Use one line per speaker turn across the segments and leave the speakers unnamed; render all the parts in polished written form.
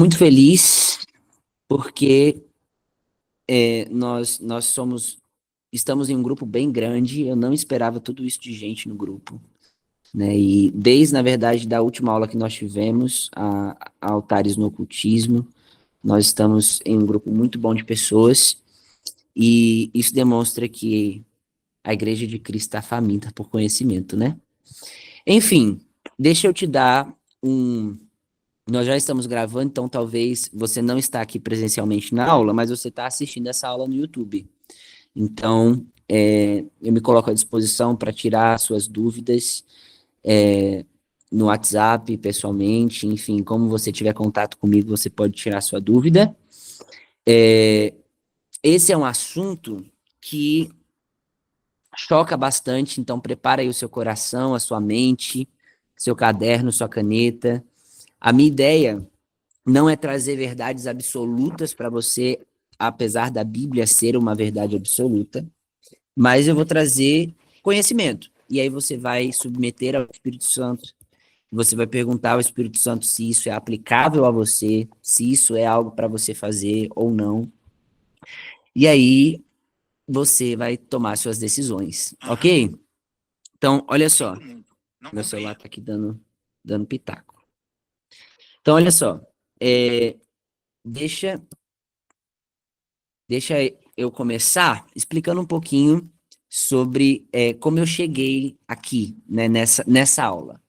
Muito feliz porque nós estamos em um grupo bem grande. Eu não esperava tudo isso de gente no grupo, né? E desde, na verdade, da última aula que nós tivemos, a Altares no Ocultismo, nós estamos em um grupo muito bom de pessoas e isso demonstra que a Igreja de Cristo está faminta por conhecimento, né? Enfim, deixa eu te dar um. Nós já estamos gravando, então talvez você não está aqui presencialmente na aula, mas você está assistindo essa aula no YouTube. Então, eu me coloco à disposição para tirar suas dúvidas é, no WhatsApp, pessoalmente, enfim, como você tiver contato comigo, você pode tirar sua dúvida. É, esse é um assunto que choca bastante, então prepara aí o seu coração, a sua mente, seu caderno, sua caneta. A minha ideia não é trazer verdades absolutas para você, apesar da Bíblia ser uma verdade absoluta, mas eu vou trazer conhecimento. E aí você vai submeter ao Espírito Santo, você vai perguntar ao Espírito Santo se isso é aplicável a você, se isso é algo para você fazer ou não. E aí você vai tomar suas decisões, ok? Então, olha só, meu celular está aqui dando pitaco. Então, olha só, é, deixa Deixa eu começar explicando um pouquinho sobre como eu cheguei aqui, né, nessa aula.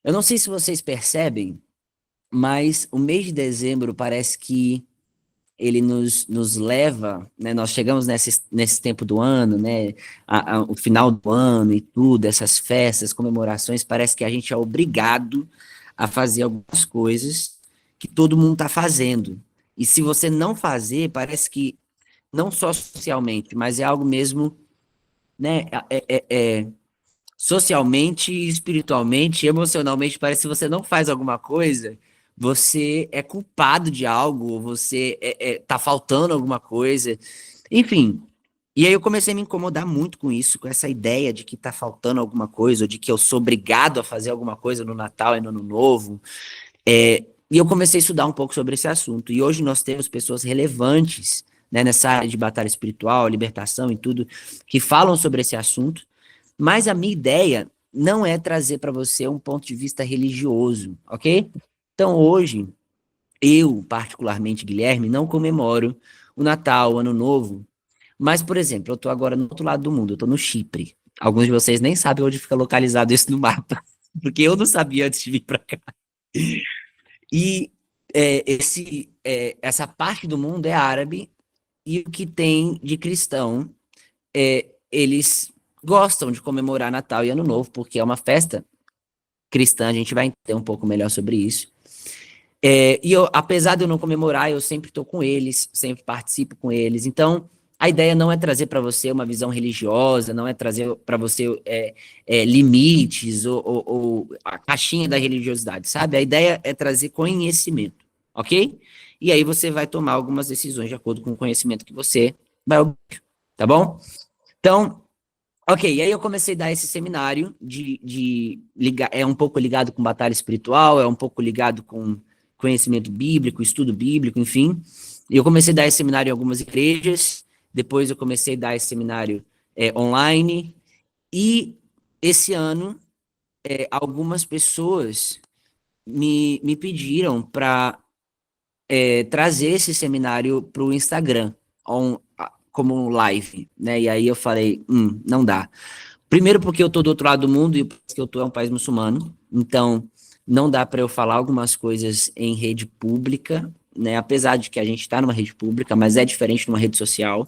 Eu não sei se vocês percebem, mas o mês de dezembro parece que ele nos leva, né, nós chegamos nesse tempo do ano, né, o final do ano e tudo, essas festas, comemorações, parece que a gente é obrigado a fazer algumas coisas que todo mundo está fazendo. E se você não fazer, parece que não só socialmente, mas é algo mesmo, né? Socialmente, espiritualmente, emocionalmente, parece que se você não faz alguma coisa, você é culpado de algo, você tá faltando alguma coisa. Enfim. E aí eu comecei a me incomodar muito com isso, com essa ideia de que tá faltando alguma coisa, ou de que eu sou obrigado a fazer alguma coisa no Natal e no Ano Novo. E eu comecei a estudar um pouco sobre esse assunto. E hoje nós temos pessoas relevantes, né, nessa área de batalha espiritual, libertação e tudo, que falam sobre esse assunto. Mas a minha ideia não é trazer para você um ponto de vista religioso, ok? Então hoje, eu, particularmente, Guilherme, não comemoro o Natal, o Ano Novo. Mas, por exemplo, eu estou agora no outro lado do mundo, eu estou no Chipre. Alguns de vocês nem sabem onde fica localizado isso no mapa, porque eu não sabia antes de vir para cá. E essa parte do mundo é árabe, e o que tem de cristão, eles gostam de comemorar Natal e Ano Novo, porque é uma festa cristã, a gente vai entender um pouco melhor sobre isso. E eu, apesar de eu não comemorar, eu sempre estou com eles, sempre participo com eles. Então, a ideia não é trazer para você uma visão religiosa, não é trazer para você limites ou a caixinha da religiosidade, sabe? A ideia é trazer conhecimento, ok? E aí você vai tomar algumas decisões de acordo com o conhecimento que você vai obter, tá bom? Então, ok, e aí eu comecei a dar esse seminário de ligar, é um pouco ligado com batalha espiritual, é um pouco ligado com conhecimento bíblico, estudo bíblico, enfim. E eu comecei a dar esse seminário em algumas igrejas, depois eu comecei a dar esse seminário online, e esse ano algumas pessoas me pediram para trazer esse seminário para o Instagram, como um live, né? E aí eu falei, não dá. Primeiro porque eu tô do outro lado do mundo e o país que eu tô é um país muçulmano, então não dá para eu falar algumas coisas em rede pública, né? Apesar de que a gente está numa rede pública, mas é diferente de uma rede social.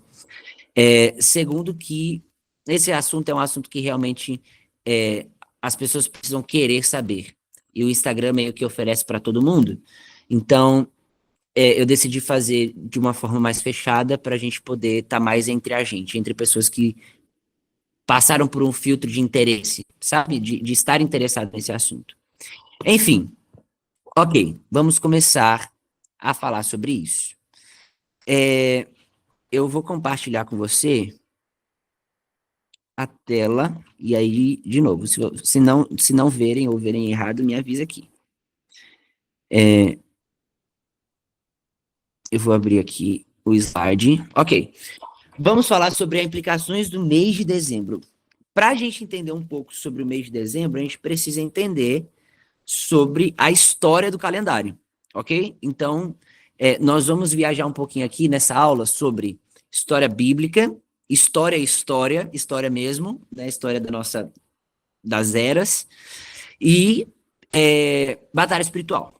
Segundo que esse assunto é um assunto que realmente é, as pessoas precisam querer saber. E o Instagram meio que oferece para todo mundo. Então, eu decidi fazer de uma forma mais fechada para a gente poder estar mais entre a gente, entre pessoas que passaram por um filtro de interesse, sabe? De estar interessado nesse assunto. Enfim, ok, vamos começar a falar sobre isso. Eu vou compartilhar com você a tela, e aí, de novo, se não verem ou verem errado, me avisa aqui. Eu vou abrir aqui o slide. Ok. Vamos falar sobre as implicações do mês de dezembro. Para a gente entender um pouco sobre o mês de dezembro, a gente precisa entender sobre a história do calendário, ok? Então, nós vamos viajar um pouquinho aqui nessa aula sobre história bíblica, história mesmo, né? História das eras, e batalha espiritual,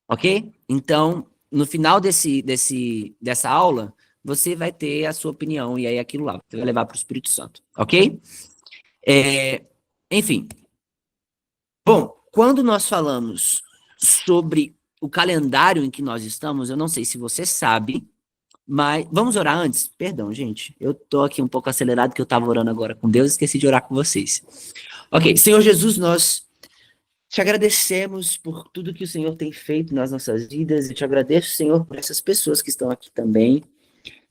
ok? Então, no final dessa aula, você vai ter a sua opinião, e aí aquilo lá, você vai levar para o Espírito Santo, ok? É, enfim, bom, quando nós falamos sobre o calendário em que nós estamos, eu não sei se você sabe, mas vamos orar antes? Perdão, gente. Eu tô aqui um pouco acelerado porque eu estava orando agora com Deus e esqueci de orar com vocês. Ok, Senhor Jesus, nós te agradecemos por tudo que o Senhor tem feito nas nossas vidas. Eu te agradeço, Senhor, por essas pessoas que estão aqui também.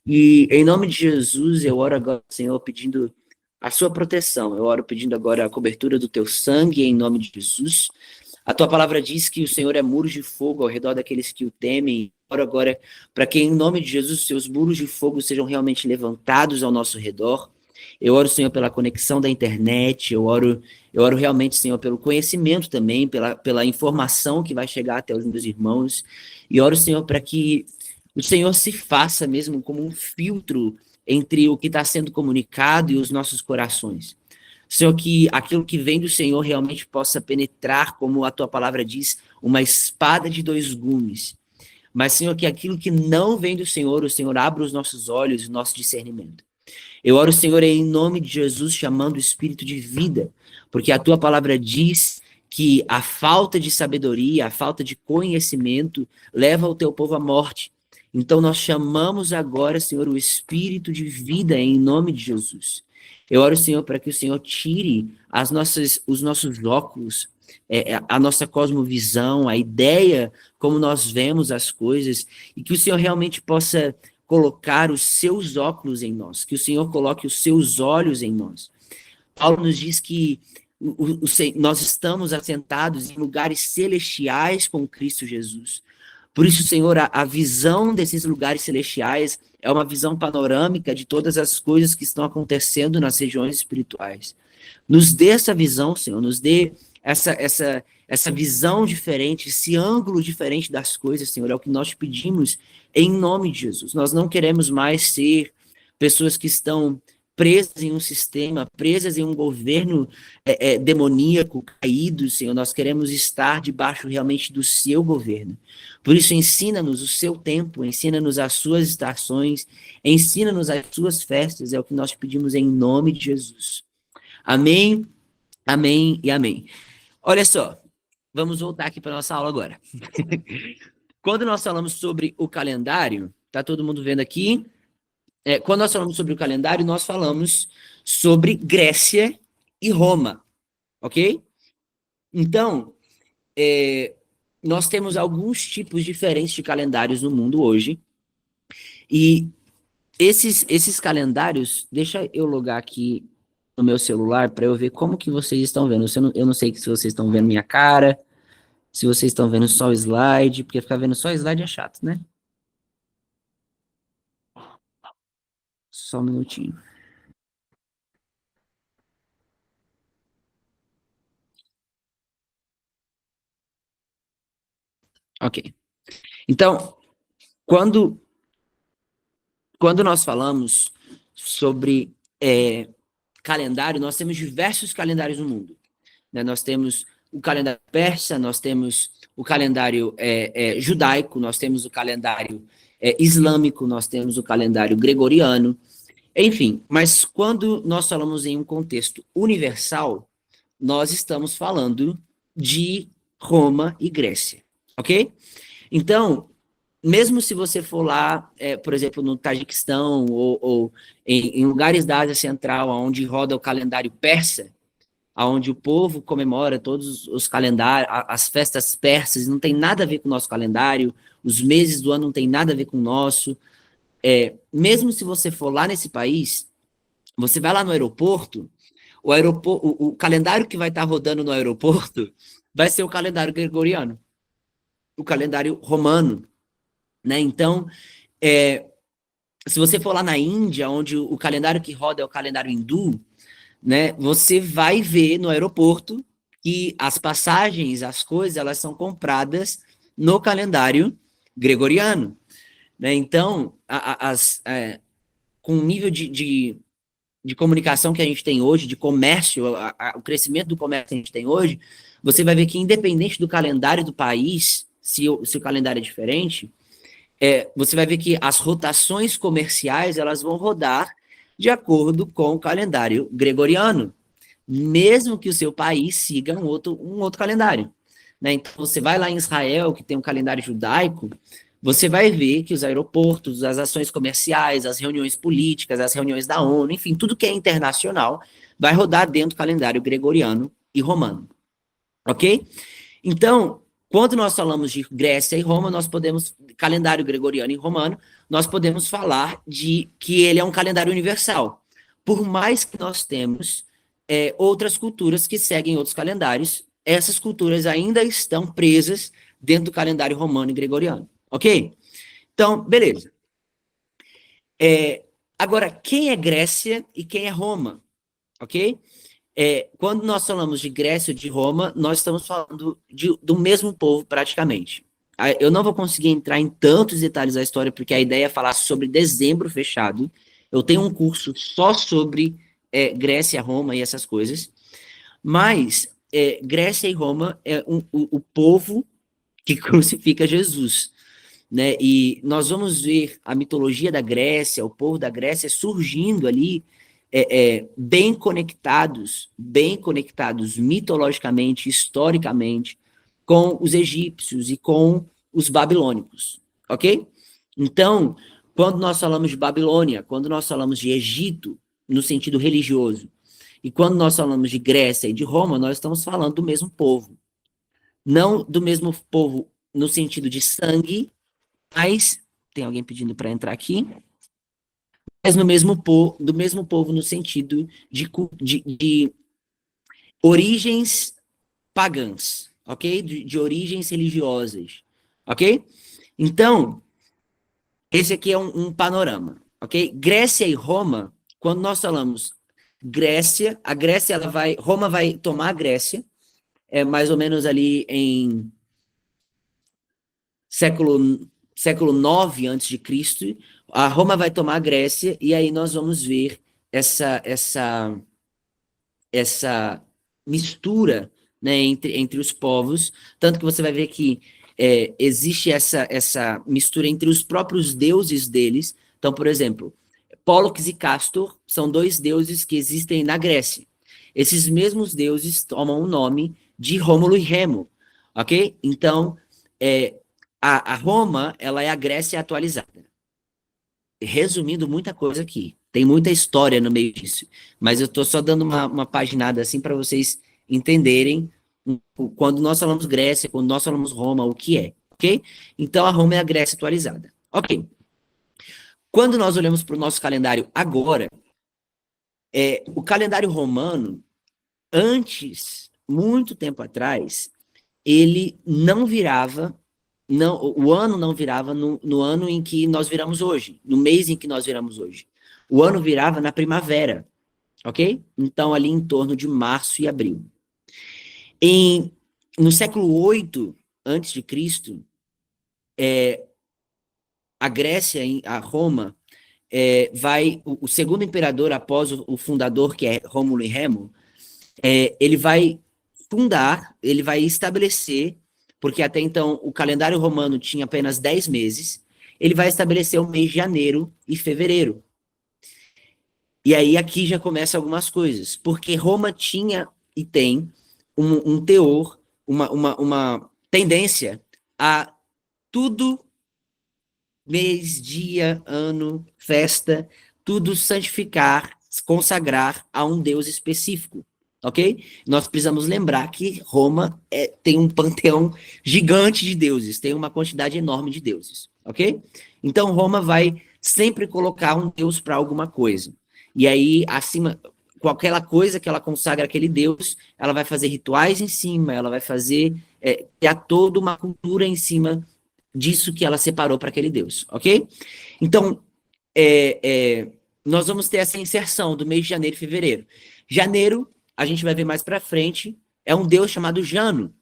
E em nome de Jesus, eu oro agora, Senhor, pedindo a sua proteção. Eu oro pedindo agora a cobertura do teu sangue em nome de Jesus. A tua palavra diz que o Senhor é muros de fogo ao redor daqueles que o temem. Oro agora para que, em nome de Jesus, seus muros de fogo sejam realmente levantados ao nosso redor. Eu oro, Senhor, pela conexão da internet. Eu oro realmente, Senhor, pelo conhecimento também, pela informação que vai chegar até os meus irmãos. E oro, Senhor, para que o Senhor se faça mesmo como um filtro entre o que está sendo comunicado e os nossos corações. Senhor, que aquilo que vem do Senhor realmente possa penetrar, como a tua palavra diz, uma espada de dois gumes. Mas, Senhor, que aquilo que não vem do Senhor, o Senhor abra os nossos olhos e o nosso discernimento. Eu oro, Senhor, em nome de Jesus, chamando o espírito de vida, porque a tua palavra diz que a falta de sabedoria, a falta de conhecimento leva o teu povo à morte. Então nós chamamos agora, Senhor, o espírito de vida em nome de Jesus. Eu oro, Senhor, para que o Senhor tire os nossos óculos, a nossa cosmovisão, a ideia como nós vemos as coisas, e que o Senhor realmente possa colocar os seus óculos em nós, que o Senhor coloque os seus olhos em nós. Paulo nos diz que nós estamos assentados em lugares celestiais com Cristo Jesus. Por isso, Senhor, a visão desses lugares celestiais é uma visão panorâmica de todas as coisas que estão acontecendo nas regiões espirituais. Nos dê essa visão, Senhor, nos dê essa visão diferente, esse ângulo diferente das coisas, Senhor, é o que nós te pedimos em nome de Jesus. Nós não queremos mais ser pessoas que estão presas em um sistema, presas em um governo demoníaco, caído, Senhor. Nós queremos estar debaixo realmente do seu governo. Por isso, ensina-nos o seu tempo, ensina-nos as suas estações, ensina-nos as suas festas, é o que nós pedimos em nome de Jesus. Amém, amém e amém. Olha só, vamos voltar aqui para nossa aula agora. Quando nós falamos sobre o calendário, tá todo mundo vendo aqui? Quando nós falamos sobre o calendário, nós falamos sobre Grécia e Roma, ok? Então, nós temos alguns tipos diferentes de calendários no mundo hoje, e esses calendários, deixa eu logar aqui no meu celular para eu ver como que vocês estão vendo. Eu não sei se vocês estão vendo minha cara, se vocês estão vendo só o slide, porque ficar vendo só o slide é chato, né? Só um minutinho. Ok. Então, quando, quando nós falamos sobre calendário, nós temos diversos calendários no mundo, né? Nós temos o calendário persa, nós temos o calendário judaico, nós temos o calendário islâmico, nós temos o calendário gregoriano, enfim. Mas quando nós falamos em um contexto universal, nós estamos falando de Roma e Grécia, ok? Então, mesmo se você for lá, por exemplo, no Tajiquistão ou em lugares da Ásia Central, onde roda o calendário persa, onde o povo comemora todos os calendários, as festas persas, não tem nada a ver com o nosso calendário, os meses do ano não tem nada a ver com o nosso. Mesmo se você for lá nesse país, você vai lá no aeroporto, o calendário que vai estar rodando no aeroporto vai ser o calendário gregoriano, o calendário romano. né? Então, é, se você for lá na Índia, onde o calendário que roda é o calendário hindu, né? Você vai ver no aeroporto que as passagens, as coisas, elas são compradas no calendário gregoriano, né? Então, com o nível de comunicação que a gente tem hoje, de comércio, o crescimento do comércio que a gente tem hoje, você vai ver que independente do calendário do país, se o calendário é diferente, você vai ver que as rotações comerciais elas vão rodar de acordo com o calendário gregoriano, mesmo que o seu país siga um outro calendário, né? Então, você vai lá em Israel, que tem um calendário judaico, você vai ver que os aeroportos, as ações comerciais, as reuniões políticas, as reuniões da ONU, enfim, tudo que é internacional, vai rodar dentro do calendário gregoriano e romano, ok? Então, quando nós falamos de Grécia e Roma, nós podemos, calendário gregoriano e romano, nós podemos falar de que ele é um calendário universal. Por mais que nós temos outras culturas que seguem outros calendários, essas culturas ainda estão presas dentro do calendário romano e gregoriano. Ok? Então, beleza. Agora, quem é Grécia e quem é Roma? Ok? Quando nós falamos de Grécia ou de Roma, nós estamos falando do mesmo povo praticamente. Eu não vou conseguir entrar em tantos detalhes da história, porque a ideia é falar sobre dezembro fechado. Eu tenho um curso só sobre Grécia, Roma e essas coisas. Mas Grécia e Roma é o povo que crucifica Jesus, né? E nós vamos ver a mitologia da Grécia, o povo da Grécia surgindo ali bem conectados mitologicamente, historicamente, com os egípcios e com os babilônicos, ok? Então, quando nós falamos de Babilônia, quando nós falamos de Egito, no sentido religioso, e quando nós falamos de Grécia e de Roma, nós estamos falando do mesmo povo. Não do mesmo povo no sentido de sangue, mas tem alguém pedindo para entrar aqui, mas do mesmo povo no sentido de origens pagãs, ok? De origens religiosas, ok? Então, esse aqui é um panorama, ok? Grécia e Roma, quando nós falamos Grécia, a Grécia, Roma vai tomar a Grécia, mais ou menos ali em século 9 antes de Cristo, a Roma vai tomar a Grécia e aí nós vamos ver essa mistura, né, entre os povos, tanto que você vai ver que existe essa mistura entre os próprios deuses deles. Então, por exemplo, Pólux e Castor são dois deuses que existem na Grécia. Esses mesmos deuses tomam o nome de Rômulo e Remo, ok? Então, é, a Roma, ela é a Grécia atualizada. Resumindo muita coisa aqui, tem muita história no meio disso, mas eu estou só dando uma paginada assim para vocês entenderem quando nós falamos Grécia, quando nós falamos Roma, o que é, ok? Então a Roma é a Grécia atualizada. Ok. Quando nós olhamos para o nosso calendário agora, o calendário romano, antes, muito tempo atrás, ele não virava, não, o ano não virava no ano em que nós viramos hoje, no mês em que nós viramos hoje. O ano virava na primavera, ok? Então, ali em torno de março e abril. No século 8 antes de Cristo, a Grécia, a Roma, o segundo imperador após o fundador, que é Rômulo e Remo, ele vai fundar, ele vai estabelecer, porque até então o calendário romano tinha apenas 10 meses, ele vai estabelecer o mês de janeiro e fevereiro. E aí aqui já começa algumas coisas, porque Roma tinha e tem um teor, uma tendência a tudo, mês, dia, ano, festa, tudo santificar, consagrar a um Deus específico, ok? Nós precisamos lembrar que Roma tem um panteão gigante de deuses, tem uma quantidade enorme de deuses, ok? Então Roma vai sempre colocar um Deus para alguma coisa. E aí, acima, com aquela coisa que ela consagra aquele Deus, ela vai fazer rituais em cima, ela vai fazer, criar toda uma cultura em cima disso que ela separou para aquele Deus, ok? Então, é, é, nós vamos ter essa inserção do mês de janeiro e fevereiro. Janeiro, a gente vai ver mais para frente, é um Deus chamado Jano,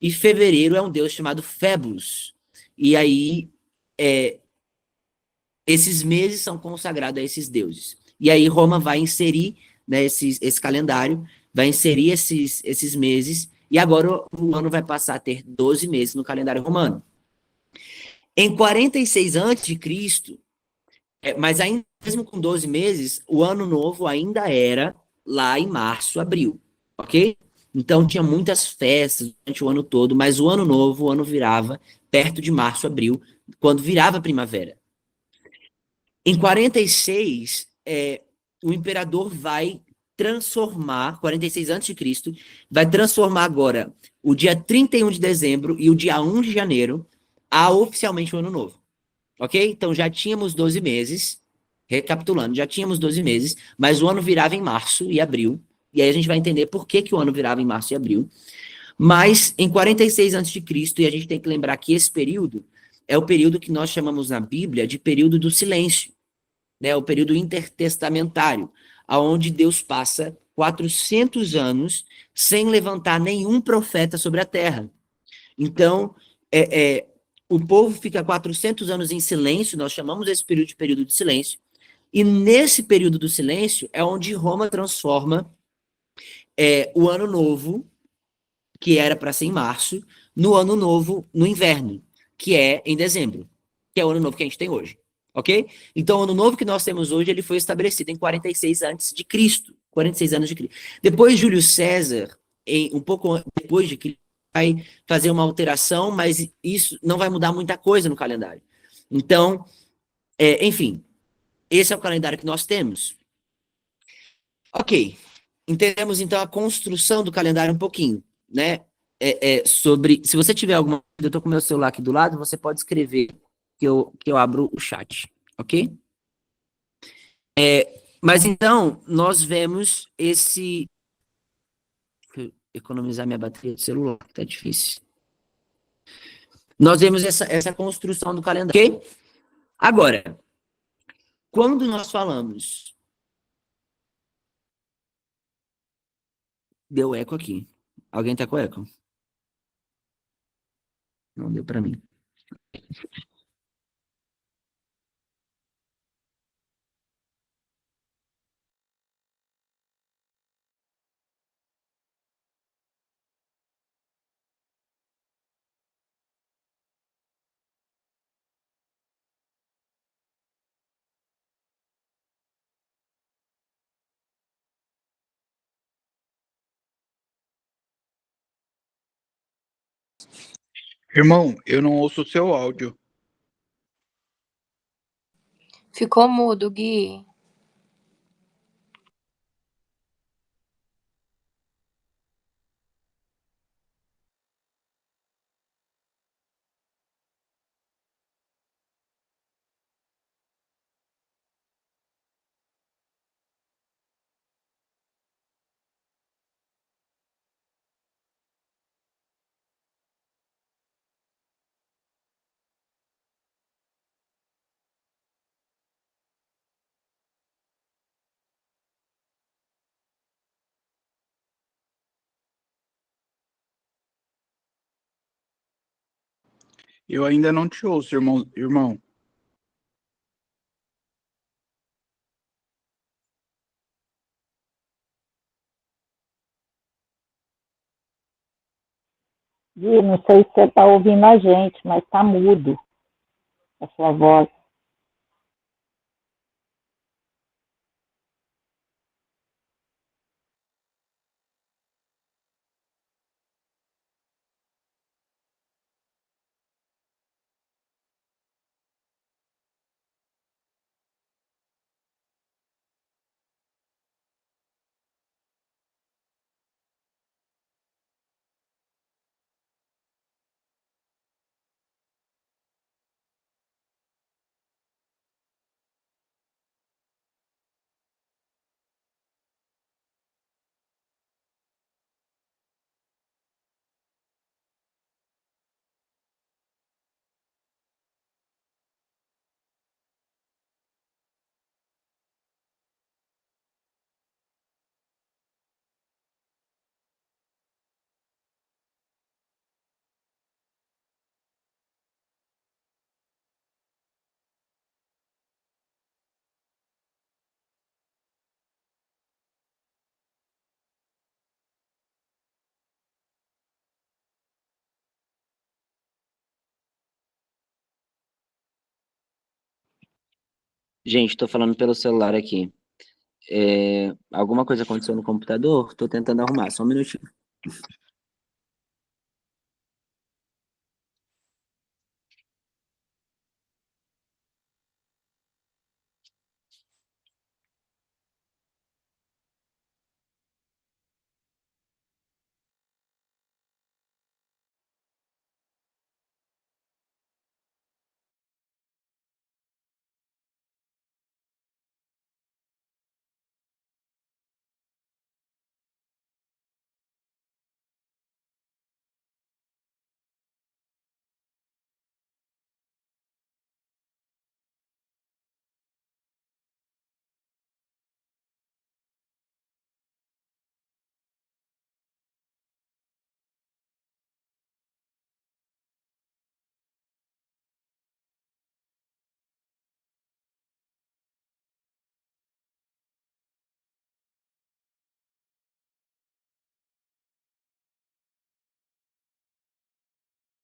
e fevereiro é um Deus chamado Febus. E aí, é, esses meses são consagrados a esses deuses. E aí Roma vai inserir, né, esse calendário, vai inserir esses meses, e agora o ano vai passar a ter 12 meses no calendário romano. Em 46 a.C., mas ainda mesmo com 12 meses, o ano novo ainda era lá em março, abril, ok? Então tinha muitas festas durante o ano todo, mas o ano novo, o ano virava perto de março, abril, quando virava primavera. Em 46, o imperador vai transformar, 46 a.C., vai transformar agora o dia 31 de dezembro e o dia 1 de janeiro a oficialmente o ano novo. Ok? Então já tínhamos 12 meses, recapitulando, já tínhamos 12 meses, mas o ano virava em março e abril. E aí a gente vai entender por que, que o ano virava em março e abril. Mas em 46 a.C., e a gente tem que lembrar que esse período é o período que nós chamamos na Bíblia de período do silêncio, né? O período intertestamentário, aonde Deus passa 400 anos sem levantar nenhum profeta sobre a terra. Então, é, é, o povo fica 400 anos em silêncio, nós chamamos esse período de período de silêncio, e nesse período do silêncio é onde Roma transforma o ano novo, que era para ser em março, no ano novo no inverno, que é em dezembro, que é o ano novo que a gente tem hoje. Ok? Então, o ano novo que nós temos hoje, ele foi estabelecido em 46 antes de Cristo, 46 anos de Cristo. Depois, Júlio César, um pouco depois de Cristo, vai fazer uma alteração, mas isso não vai mudar muita coisa no calendário. Então, enfim, esse é o calendário que nós temos. Ok, entendemos então a construção do calendário um pouquinho, né? Sobre, se você tiver alguma dúvida, eu estou com o meu celular aqui do lado, você pode escrever que eu abro o chat, ok? Mas então, nós vemos esse. Deixa eu economizar minha bateria do celular, que tá difícil. Nós vemos essa construção do calendário, ok? Agora, quando nós falamos. Deu eco aqui. Alguém tá com eco? Não deu para mim.
Irmão, eu não ouço o seu áudio.
Ficou mudo, Gui.
Eu ainda não te ouço, irmão.
Gui, não sei se você está ouvindo a gente, mas está mudo a sua voz.
Gente, tô falando pelo celular aqui. Alguma coisa aconteceu no computador? Tô tentando arrumar, só um minutinho.